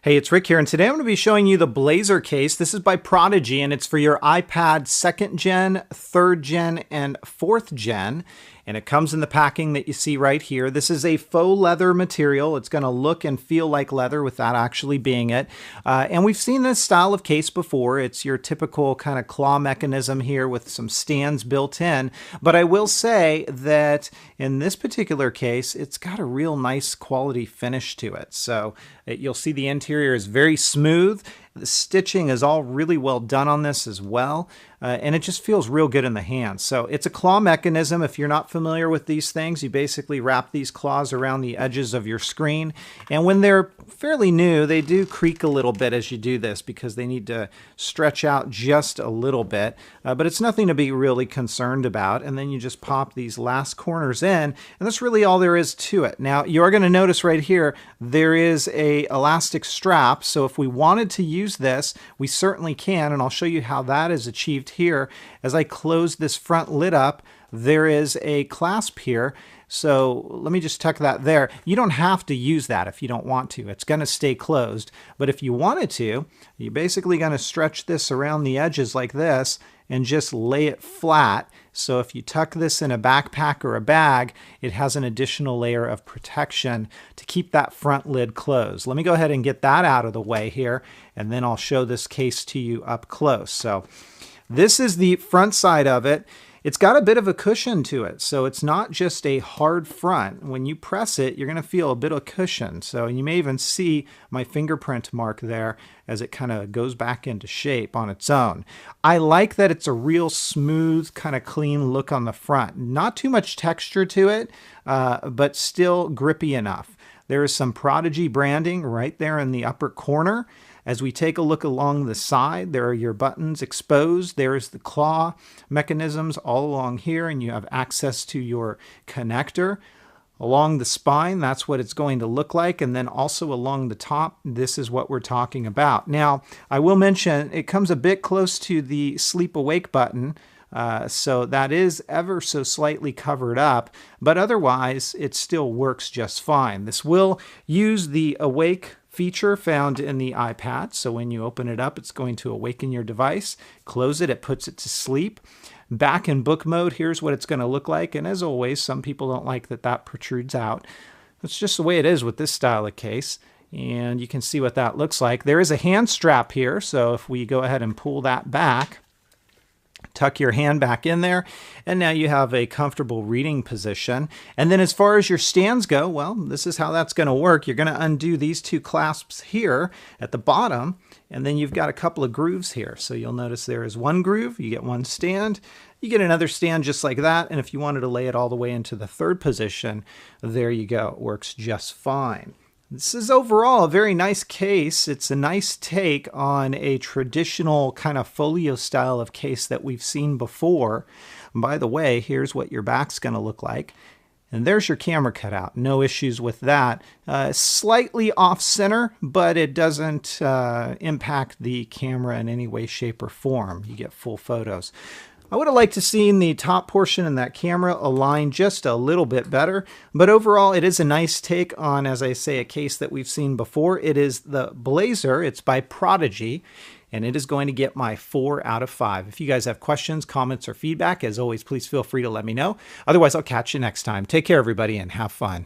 Hey, it's Rick here, and today I'm going to be showing you the Blazer case. This is by Prodigee, and it's for your iPad 2nd gen, 3rd gen, and 4th gen. And it comes in the packing that you see right here. This is a faux leather material. It's going to look and feel like leather without actually being it. And we've seen this style of case before. It's your typical kind of claw mechanism here with some stands built in. But I will say that in this particular case, it's got a real nice quality finish to it. So you'll see the interior is very smooth. The stitching is all really well done on this as well, and it just feels real good in the hand. So it's a claw mechanism. If you're not familiar with these things, you basically wrap these claws around the edges of your screen, and when they're fairly new, they do creak a little bit as you do this because they need to stretch out just a little bit, but it's nothing to be really concerned about. And then you just pop these last corners in, and that's really all there is to it. Now, you are going to notice right here, there is a elastic strap, so if we wanted to use this, we certainly can, and I'll show you how that is achieved here. As I close this front lid up, there is a clasp here. So let me just tuck that there. You don't have to use that if you don't want to. It's going to stay closed. But if you wanted to, you're basically going to stretch this around the edges like this and just lay it flat. So if you tuck this in a backpack or a bag, it has an additional layer of protection to keep that front lid closed. Let me go ahead and get that out of the way here, and then I'll show this case to you up close. So this is the front side of it. It's got a bit of a cushion to it, so it's not just a hard front. When you press it, you're going to feel a bit of cushion. So you may even see my fingerprint mark there as it kind of goes back into shape on its own. I like that it's a real smooth, kind of clean look on the front. Not too much texture to it, but still grippy enough. There is some Prodigee branding right there in the upper corner. As we take a look along the side, there are your buttons exposed. There's the claw mechanisms all along here, and you have access to your connector. Along the spine, that's what it's going to look like. And then also along the top, this is what we're talking about. Now, I will mention it comes a bit close to the sleep awake button. So that is ever so slightly covered up, but otherwise it still works just fine. This will use the awake feature found in the iPad. So when you open it up, it's going to awaken your device. Close it, it puts it to sleep. Back in book mode, here's what it's going to look like. And as always, some people don't like that that protrudes out. That's just the way it is with this style of case. And you can see what that looks like. There is a hand strap here. So if we go ahead and pull that back, tuck your hand back in there, and now you have a comfortable reading position. And then as far as your stands go, well, this is how that's going to work. You're going to undo these two clasps here at the bottom, and then you've got a couple of grooves here. So you'll notice there is one groove, you get one stand, you get another stand just like that, and if you wanted to lay it all the way into the third position, there you go. It works just fine. This is overall a very nice case. It's a nice take on a traditional kind of folio style of case that we've seen before. And by the way, here's what your back's going to look like. And there's your camera cutout. No issues with that. Slightly off center, but it doesn't impact the camera in any way, shape, or form. You get full photos. I would have liked to seen the top portion in that camera align just a little bit better, but overall it is a nice take on, as I say, a case that we've seen before. It is the Blazer. It's by Prodigee, and it is going to get my 4 out of 5. If you guys have questions, comments, or feedback, as always, please feel free to let me know. Otherwise, I'll catch you next time. Take care, everybody, and have fun.